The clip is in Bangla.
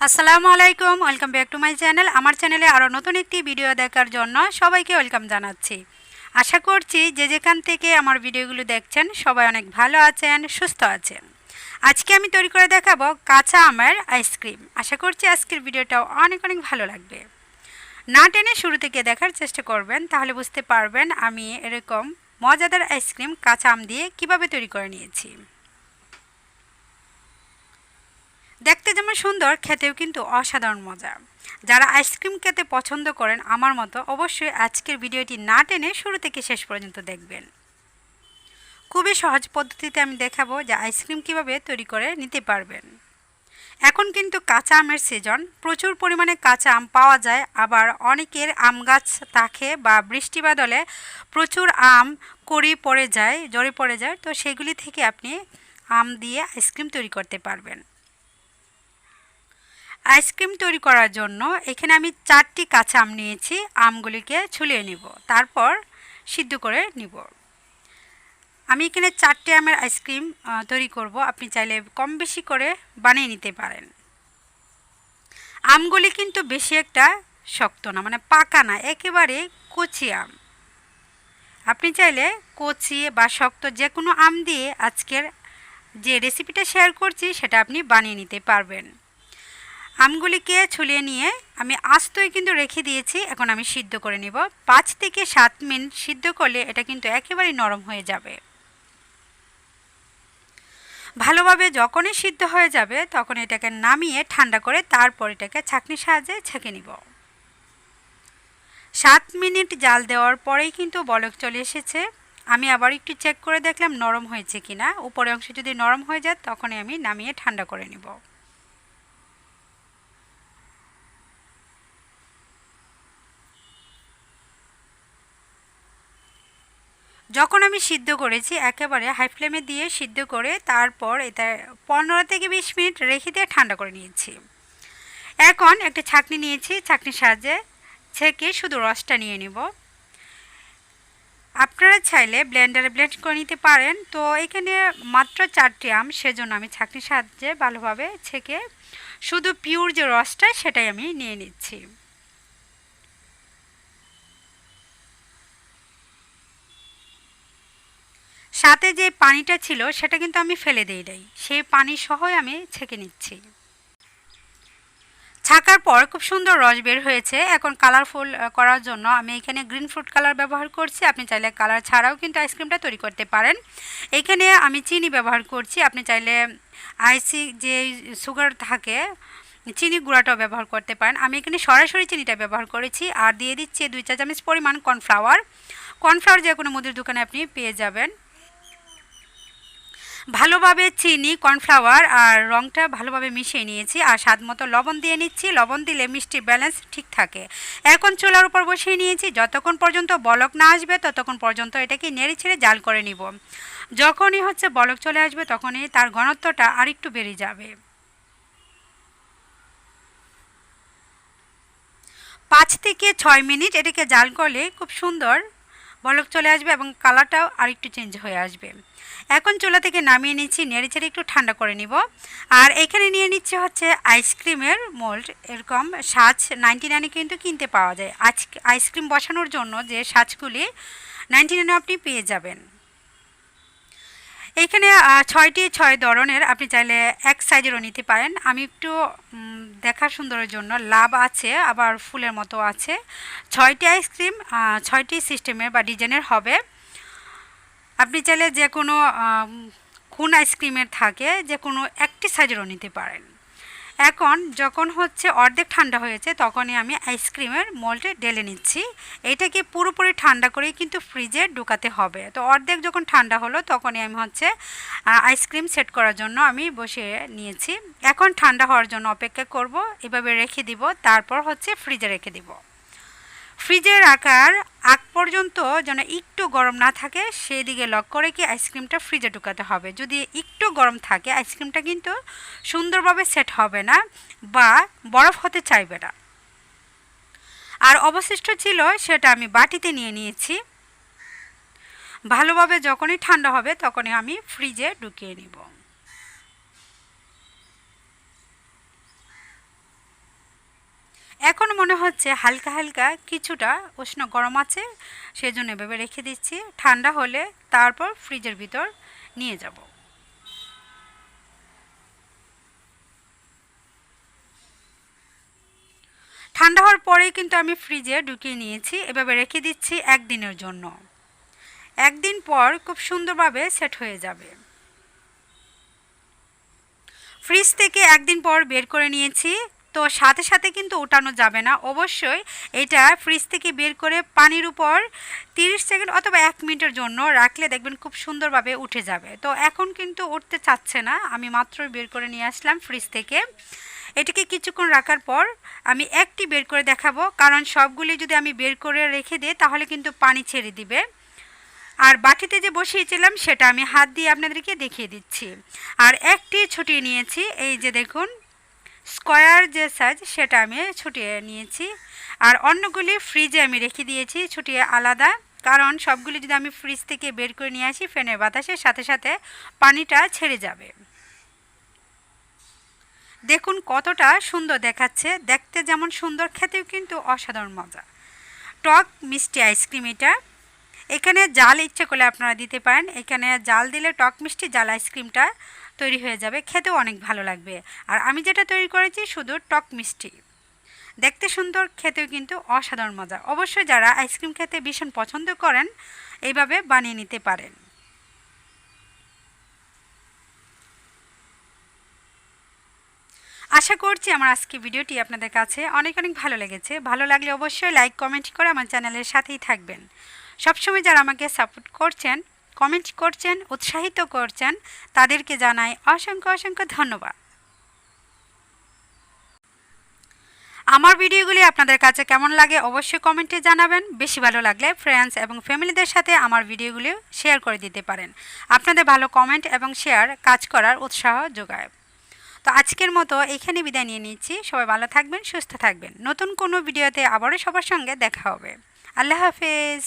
আসসালামু আলাইকুম, welcome back to my channel. আমার চ্যানেলে আরও নতুন একটি ভিডিও দেখার জন্য সবাইকে ওয়েলকাম জানাচ্ছি। আশা করছি যে যেখান থেকে আমার ভিডিওগুলো দেখছেন সবাই অনেক ভালো আছেন, সুস্থ আছেন। আজকে আমি তৈরি করে দেখাবো কাঁচা আমের আইসক্রিম। আশা করছি আজকের ভিডিওটাও অনেক অনেক ভালো লাগবে। না টেনে শুরু থেকে দেখার চেষ্টা করবেন, তাহলে বুঝতে পারবেন আমি এরকম মজাদার আইসক্রিম কাঁচা আম দিয়ে কিভাবে তৈরি করে নিয়েছি। দেখতে যেমন সুন্দর, খেতেও কিন্তু অসাধারণ মজা। যারা আইসক্রিম খেতে পছন্দ করেন আমার মতো, অবশ্যই আজকের ভিডিওটি না টেনে শুরু থেকে শেষ পর্যন্ত দেখবেন। খুবই সহজ পদ্ধতিতে আমি দেখাবো যে আইসক্রিম কিভাবে তৈরি করে নিতে পারবেন। এখন কিন্তু কাঁচা আমের সিজন, প্রচুর পরিমাণে কাঁচা আম পাওয়া যায়। আবার অনেকের আম গাছ থাকে বা বৃষ্টি বাদলে প্রচুর আম কড়ি পড়ে যায়, ঝরে পড়ে যায়, তো সেগুলি থেকে আপনি আম দিয়ে আইসক্রিম তৈরি করতে পারবেন। আইসক্রিম তৈরি করার জন্য এখানে আমি 4টি কাঁচা আম নিয়েছি। আমগুলিকে ছুলিয়ে নিব, তারপর সিদ্ধ করে নিব। আমি এখানে 4টে আমের আইসক্রিম তৈরি করব। আপনি চাইলে কম বেশি করে বানিয়ে নিতে পারেন। আমগুলি কিন্তু বেশি একটা শক্ত না, মানে পাকা না, একেবারে কচি আম। আপনি চাইলে কচি বা শক্ত যে কোনো আম দিয়ে আজকের যে রেসিপিটা শেয়ার করছি সেটা আপনি বানিয়ে নিতে পারবেন। আমগুলিকে ছুলিয়ে নিয়ে আমি আস্তই কিন্তু রেখে দিয়েছি। এখন আমি সিদ্ধ করে নিব। 5 থেকে 7 মিনিট সিদ্ধ করলে এটা কিন্তু একেবারে নরম হয়ে যাবে। ভালোভাবে যখনই সিদ্ধ হয়ে যাবে তখন এটাকে নামিয়ে ঠান্ডা করে তারপর এটাকে ছাঁকনির সাহায্যে ছেঁকে নিব। 7 মিনিট জাল দেওয়ার পরেই কিন্তু বলক চলে এসেছে। আমি আবার একটু চেক করে দেখলাম নরম হয়েছে কিনা। উপরের অংশ যদি নরম হয়ে যায় তখনই আমি নামিয়ে ঠান্ডা করে নিব। যখন আমি সিদ্ধ করেছি একেবারে হাই ফ্লেমে দিয়ে সিদ্ধ করে তারপর এটা 15 থেকে 20 মিনিট রেখে দিয়ে ঠান্ডা করে নিয়েছি। এখন একটা ছাঁকনি নিয়েছি, ছাঁকনির সাহায্যে ছেঁকে শুধু রসটা নিয়ে নিব। আপনারা চাইলে ব্লেন্ডারে ব্লেন্ড করে নিতে পারেন। তো এখানে মাত্র 4টি আম, সেজন্য আমি ছাঁকনির সাহায্যে ভালোভাবে ছেঁকে শুধু পিওর যে রসটা সেটাই আমি নিয়ে নিচ্ছি। সাথে যে পানিটা ছিল সেটা কিন্তু আমি ফেলে দিই নাই, সেই পানি সহই আমি ছেঁকে নিচ্ছি। ছাকার পর খুব সুন্দর রস বের হয়েছে। এখন কালারফুল করার জন্য আমি এখানে গ্রিন ফ্রুট কালার ব্যবহার করছি। আপনি চাইলে কালার ছাড়াও কিন্তু আইসক্রিমটা তৈরি করতে পারেন। এখানে আমি চিনি ব্যবহার করছি। আপনি চাইলে আইসি যে সুগার থাকে চিনি গুঁড়াটাও ব্যবহার করতে পারেন। আমি এখানে সরাসরি চিনিটা ব্যবহার করেছি। আর দিয়ে দিচ্ছি 2 চা চামচ পরিমাণ কর্নফ্লাওয়ার। কর্নফ্লাওয়ার যে কোনো মুদির দোকানে আপনি পেয়ে যাবেন। ভালোভাবে চিনি, কর্নফ্লাওয়ার আর রঙটা ভালোভাবে মিশিয়ে নিয়েছি। আর স্বাদ মতো লবণ দিয়ে নিচ্ছি। লবণ দিলে মিষ্টির ব্যালেন্স ঠিক থাকে। এখন চুলার উপর বসিয়ে নিয়েছি। যতক্ষণ পর্যন্ত বলক না আসবে ততক্ষণ পর্যন্ত এটাকে নেড়ে ছেড়ে জাল করে নিব। যখনই বলক চলে আসবে তখনই তার ঘনত্বটা আরেকটু বেড়ে যাবে। 5 থেকে 6 মিনিট এটাকে জাল করলে খুব সুন্দর বলক চলে আসবে এবং কালারটাও আরেকটু চেঞ্জ হয়ে আসবে। এখন চুলা থেকে নামিয়ে নিচ্ছি, নেড়ে চেড়ে একটু ঠান্ডা করে নিব। আর এখানে নিয়ে নিচ্ছে আইসক্রিমের মোল্ড। এরকম সাজ 99 কিন্তু কিনতে পাওয়া যায়। আইসক্রিম বসানোর জন্য যে সাজগুলি 99 আপনি পেয়ে যাবেন। এখানে 6টি 6 ধরনের, আপনি চাইলে এক সাইজেরও নিতে পারেন। আমি একটু দেখার সুন্দরের জন্য লাভ আছে, আবার ফুলের মতো আছে। 6টি আইসক্রিম 6টি সিস্টেমের বা ডিজাইনের হবে। আপনি চাইলে যে কোনো কোন আইসক্রিমের থাকে যে কোনো একটি সাইজেরও নিতে পারেন। এখন যখন অর্ধেক ঠান্ডা হয়েছে তখনই আমি আইসক্রিমের মোল্ডে ঢেলে নিচ্ছি। এটাকে পুরোপুরি ঠান্ডা করেই কিন্তু ফ্রিজে ঢুকাতে হবে। তো অর্ধেক যখন ঠান্ডা হলো তখনই আমি আইসক্রিম সেট করার জন্য আমি বসিয়ে নিয়েছি। এখন ঠান্ডা হওয়ার জন্য অপেক্ষা করব। এভাবে রেখে দিব, তারপর ফ্রিজে রেখে দিব। ফ্রিজে রাখার আগ পর্যন্ত যেন একটু গরম না থাকে সেই দিকে লক্ষ্য রেখে আইসক্রিমটা ফ্রিজে ঢুকাতে হবে। যদি একটু গরম থাকে আইসক্রিমটা কিন্তু সুন্দরভাবে সেট হবে না বা বরফ হতে চাইবে না। আর অবশিষ্ট ছিল সেটা আমি বাটিতে নিয়ে নিয়েছি। ভালোভাবে যখনই ঠান্ডা হবে তখনই আমি ফ্রিজে ঢুকিয়ে নিব। এখন মনে হচ্ছে হালকা হালকা কিছুটা উষ্ণ গরম আছে, সেজন্য এভাবে রেখে দিচ্ছি। ঠান্ডা হলে তারপর ফ্রিজের ভিতর নিয়ে যাব। ঠান্ডা হওয়ার পরেই কিন্তু আমি ফ্রিজে ঢুকিয়ে নিয়েছি। এভাবে রেখে দিচ্ছি একদিনের জন্য। একদিন পর খুব সুন্দরভাবে সেট হয়ে যাবে। ফ্রিজ থেকে একদিন পর বের করে নিয়েছি। তো সাথে সাথে কিন্তু ওঠানো যাবে না, অবশ্যই এটা ফ্রিজ থেকে বের করে পানির উপর 30 সেকেন্ড অথবা 1 মিনিটের জন্য রাখলে দেখবেন খুব সুন্দরভাবে উঠে যাবে। তো এখন কিন্তু উঠতে চাচ্ছে না, আমি মাত্রই বের করে নিয়ে আসলাম ফ্রিজ থেকে। এটাকে কিছুক্ষণ রাখার পর আমি একটি বের করে দেখাবো, কারণ সবগুলি যদি আমি বের করে রেখে দিই তাহলে কিন্তু পানি ছেড়ে দিবে। আর বাটিতে যে বসিয়েছিলাম সেটা আমি হাত দিয়ে আপনাদেরকে দেখিয়ে দিচ্ছি। আর একটি ছুটিয়ে নিয়েছি, এই যে দেখুন স্কোয়ার যে সাইজ সেটা আমি ছুটিয়ে নিয়েছি। আর অন্যগুলি ফ্রিজে আমি রেখে দিয়েছি ছুটিয়ে আলাদা, কারণ সবগুলি যদি আমি ফ্রিজ থেকে বের করে নিয়ে আসি ফ্যানের বাতাসের সাথে সাথে পানিটা ছেড়ে যাবে। দেখুন কতটা সুন্দর দেখাচ্ছে, দেখতে যেমন সুন্দর, খেতেও কিন্তু অসাধারণ মজা। টক মিষ্টি আইসক্রিম এটা। এখানে জাল ইচ্ছে করলে আপনারা দিতে পারেন, এখানে জাল দিলে টক মিষ্টি জাল আইসক্রিমটা তৈরি হয়ে যাবে, খেতেও অনেক ভালো লাগবে। আর আমি যেটা তৈরি করেছি শুধু টক মিষ্টি, দেখতে সুন্দর, খেতেও কিন্তু অসাধারণ মজা। অবশ্যই যারা আইসক্রিম খেতে ভীষণ পছন্দ করেন এইভাবে বানিয়ে নিতে পারেন। আশা করছি আমার আজকে ভিডিওটি আপনাদের কাছে অনেক অনেক ভালো লেগেছে। ভালো লাগলে অবশ্যই লাইক কমেন্ট করে আমার চ্যানেলের সাথেই থাকবেন। সবসময় যারা আমাকে সাপোর্ট করছেন, কমেন্ট করছেন, উৎসাহিত করছেন, তাদেরকে জানাই অসংখ্য অসংখ্য ধন্যবাদ। আমার ভিডিওগুলি আপনাদের কাছে কেমন লাগে অবশ্যই কমেন্টে জানাবেন। বেশি ভালো লাগলে ফ্রেন্ডস এবং ফ্যামিলিদের সাথে আমার ভিডিওগুলি শেয়ার করে দিতে পারেন। আপনাদের ভালো কমেন্ট এবং শেয়ার কাজ করার উৎসাহ যোগায়। তো আজকের মতো এখানে বিদায় নিয়ে নিচ্ছি। সবাই ভালো থাকবেন, সুস্থ থাকবেন। নতুন কোনো ভিডিওতে আবারও সবার সঙ্গে দেখা হবে। আল্লাহ হাফেজ।